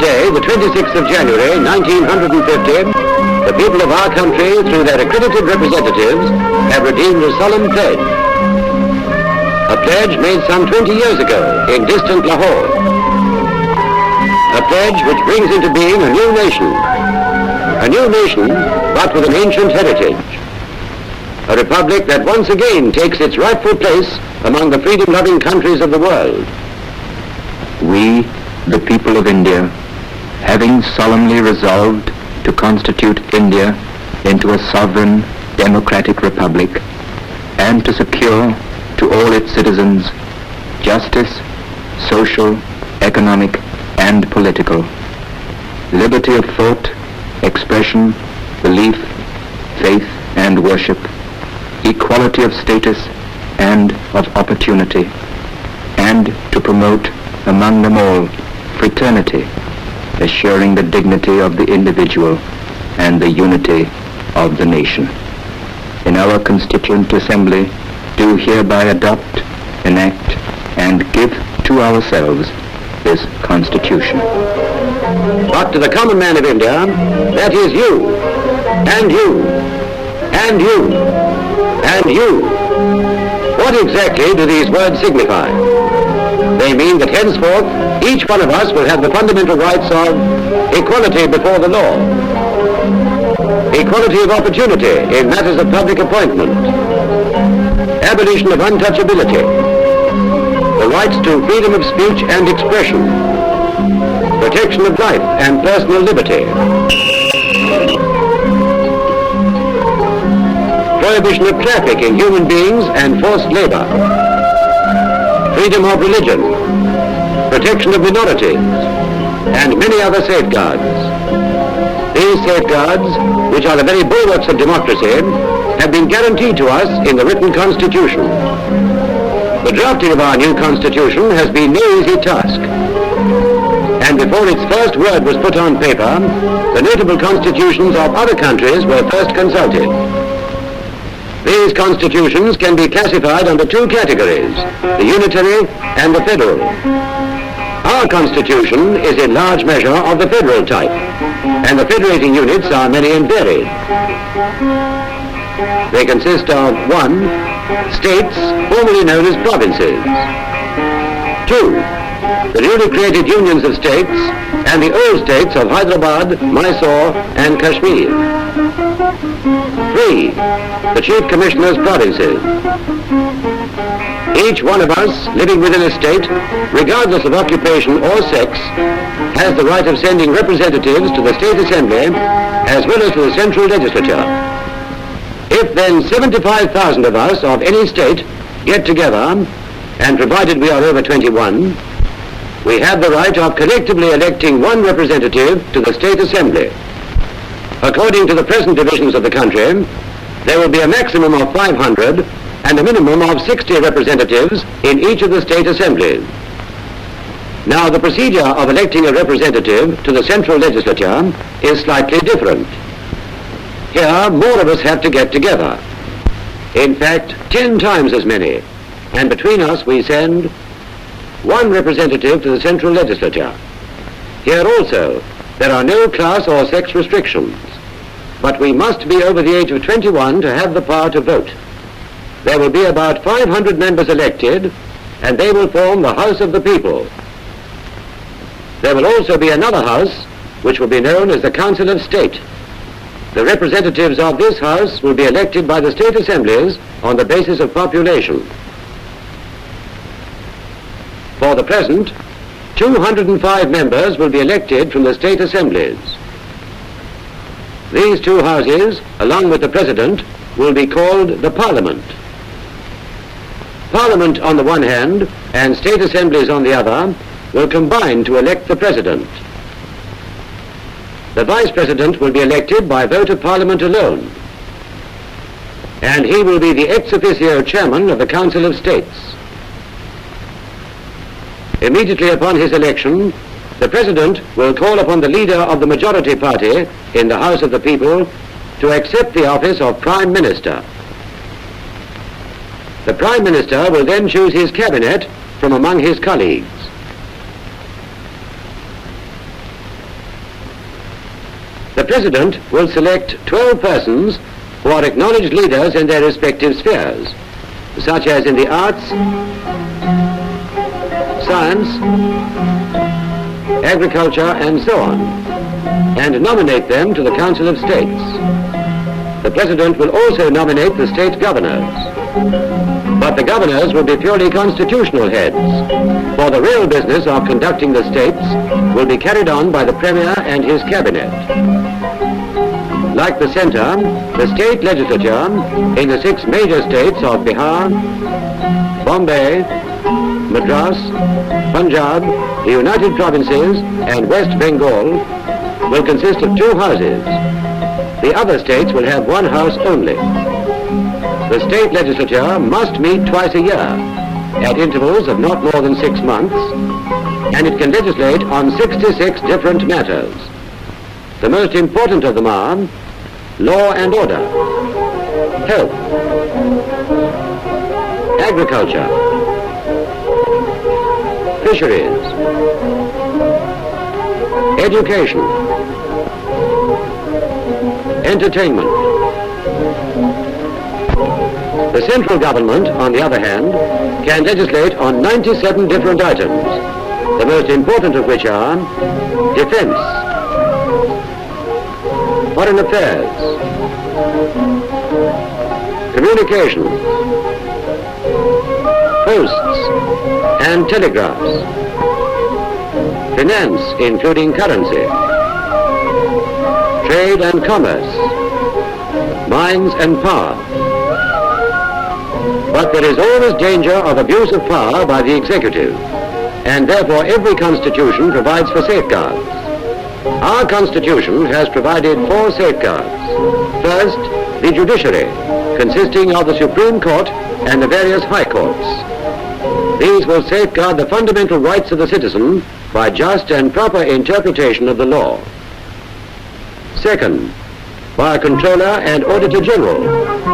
Today, the 26th of January, 1950, the people of our country, through their accredited representatives, have redeemed a solemn pledge. A pledge made some 20 years ago in distant Lahore. A pledge which brings into being a new nation. A new nation, but with an ancient heritage. A republic that once again takes its rightful place among the freedom-loving countries of the world. We, the people of India, having solemnly resolved to constitute India into a sovereign, democratic republic, and to secure to all its citizens justice, social, economic, and political, liberty of thought, expression, belief, faith, and worship, equality of status and of opportunity, and to promote among them all fraternity, assuring the dignity of the individual and the unity of the nation. In our Constituent Assembly, do hereby adopt, enact, and give to ourselves this Constitution. But to the common man of India, that is you, and you, and you, and you. What exactly do these words signify? They mean that henceforth, each one of us will have the fundamental rights of equality before the law, equality of opportunity in matters of public appointment, abolition of untouchability, the rights to freedom of speech and expression, protection of life and personal liberty, prohibition of traffic in human beings and forced labor, freedom of religion, protection of minorities, and many other safeguards. These safeguards, which are the very bulwarks of democracy, have been guaranteed to us in the written Constitution. The drafting of our new Constitution has been no easy task. And before its first word was put on paper, the notable constitutions of other countries were first consulted. These constitutions can be classified under two categories, the unitary and the federal. Our Constitution is in large measure of the federal type, and the federating units are many and varied. They consist of 1. States formerly known as provinces. 2. The newly created unions of states and the old states of Hyderabad, Mysore and Kashmir. 3. The Chief Commissioner's provinces. Each one of us living within a state, regardless of occupation or sex, has the right of sending representatives to the State Assembly as well as to the Central Legislature. If then 75,000 of us of any state get together, and provided we are over 21, we have the right of collectively electing one representative to the State Assembly. According to the present divisions of the country, there will be a maximum of 500 and a minimum of 60 representatives in each of the state assemblies. Now, the procedure of electing a representative to the Central Legislature is slightly different. Here, more of us have to get together. In fact, 10 times as many. And between us, we send one representative to the Central Legislature. Here also, there are no class or sex restrictions. But we must be over the age of 21 to have the power to vote. There will be about 500 members elected, and they will form the House of the People. There will also be another house, which will be known as the Council of State. The representatives of this house will be elected by the state assemblies on the basis of population. For the present, 205 members will be elected from the state assemblies. These two houses, along with the President, will be called the Parliament. Parliament on the one hand and state assemblies on the other will combine to elect the President. The Vice President will be elected by vote of Parliament alone, and he will be the ex officio chairman of the Council of States. Immediately upon his election, the President will call upon the leader of the majority party in the House of the People to accept the office of Prime Minister. The Prime Minister will then choose his cabinet from among his colleagues. The President will select 12 persons who are acknowledged leaders in their respective spheres, such as in the arts, science, agriculture, and so on, and nominate them to the Council of States. The President will also nominate the state governors, but the governors will be purely constitutional heads, for the real business of conducting the states will be carried on by the Premier and his cabinet. Like the centre, the state legislature in the 6 major states of Bihar, Bombay, Madras, Punjab, the United Provinces, and West Bengal will consist of 2 houses. The other states will have 1 house only. The state legislature must meet twice a year, at intervals of not more than 6 months, and it can legislate on 66 different matters. The most important of them are law and order, health, agriculture, fisheries, education, entertainment. The central government, on the other hand, can legislate on 97 different items, the most important of which are defense, foreign affairs, communications, posts and telegraphs, finance including currency, trade and commerce, mines and power. But there is always danger of abuse of power by the executive, and therefore every constitution provides for safeguards. Our Constitution has provided 4 safeguards. First, the judiciary, consisting of the Supreme Court and the various high courts. These will safeguard the fundamental rights of the citizen by just and proper interpretation of the law. Second, by a Controller and Auditor General,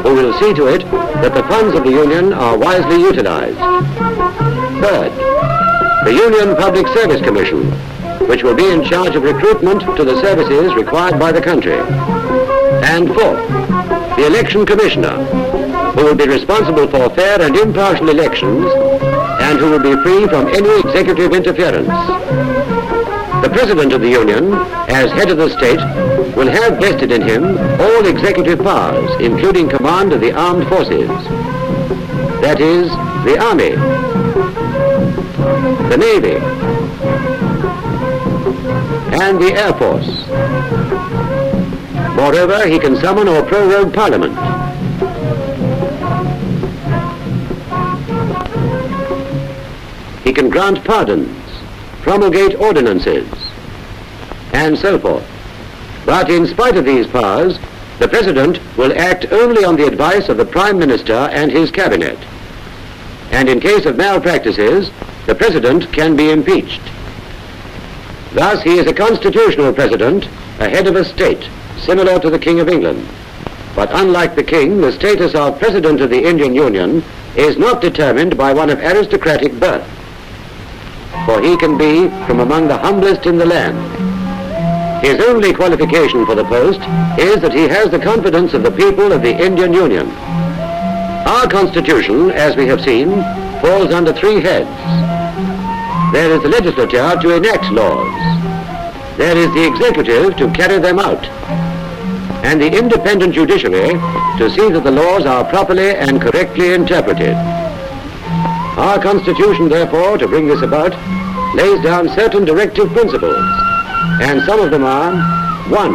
who will see to it that the funds of the Union are wisely utilized. Third, the Union Public Service Commission, which will be in charge of recruitment to the services required by the country. And fourth, the Election Commissioner, who will be responsible for fair and impartial elections and who will be free from any executive interference. The President of the Union, as head of the state, will have vested in him all executive powers, including command of the armed forces. That is, the Army, the Navy, and the Air Force. Moreover, he can summon or prorogue Parliament. He can grant pardons, promulgate ordinances, and so forth. But in spite of these powers, the President will act only on the advice of the Prime Minister and his Cabinet. And in case of malpractices, the President can be impeached. Thus, he is a constitutional President, a head of a state, similar to the King of England. But unlike the King, the status of President of the Indian Union is not determined by one of aristocratic birth, for he can be from among the humblest in the land. His only qualification for the post is that he has the confidence of the people of the Indian Union. Our Constitution, as we have seen, falls under 3 heads. There is the legislature to enact laws. There is the executive to carry them out. And the independent judiciary to see that the laws are properly and correctly interpreted. Our Constitution, therefore, to bring this about, lays down certain directive principles, and some of them are: 1,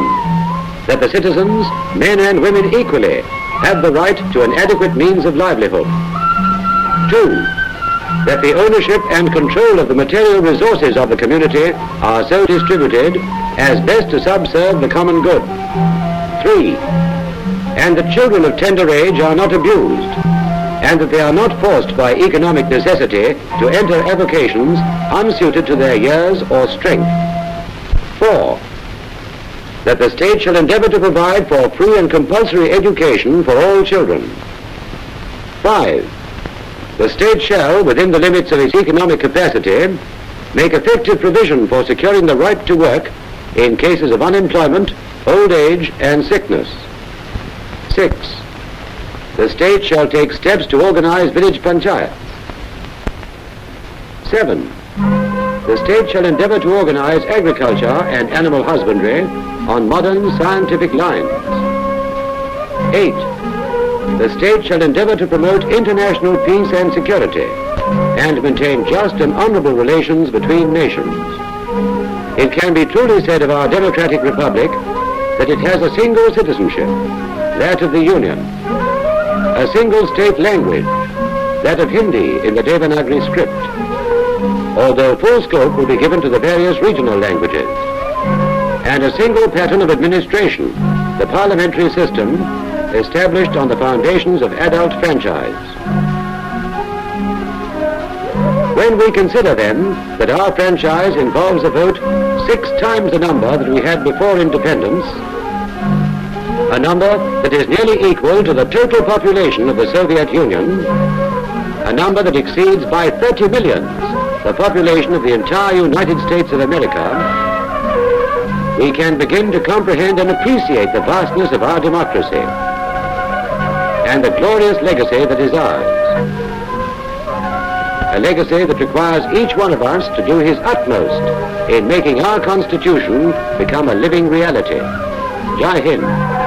that the citizens, men and women equally, have the right to an adequate means of livelihood. 2, that the ownership and control of the material resources of the community are so distributed as best to subserve the common good. 3, and that children of tender age are not abused, and that they are not forced by economic necessity to enter avocations unsuited to their years or strength. 4, that the state shall endeavor to provide for free and compulsory education for all children. 5, the state shall, within the limits of its economic capacity, make effective provision for securing the right to work in cases of unemployment, old age and sickness. 6. The state shall take steps to organize village panchayats. 7. The state shall endeavor to organize agriculture and animal husbandry on modern scientific lines. 8. The state shall endeavor to promote international peace and security and maintain just and honorable relations between nations. It can be truly said of our democratic republic that it has a single citizenship, that of the Union, a single state language, that of Hindi in the Devanagari script, although full scope will be given to the various regional languages, and a single pattern of administration, the parliamentary system, established on the foundations of adult franchise. When we consider then that our franchise involves a vote 6 times the number that we had before independence, a number that is nearly equal to the total population of the Soviet Union, a number that exceeds by 30 millions the population of the entire United States of America, we can begin to comprehend and appreciate the vastness of our democracy and the glorious legacy that is ours. A legacy that requires each one of us to do his utmost in making our Constitution become a living reality. Jai Hind.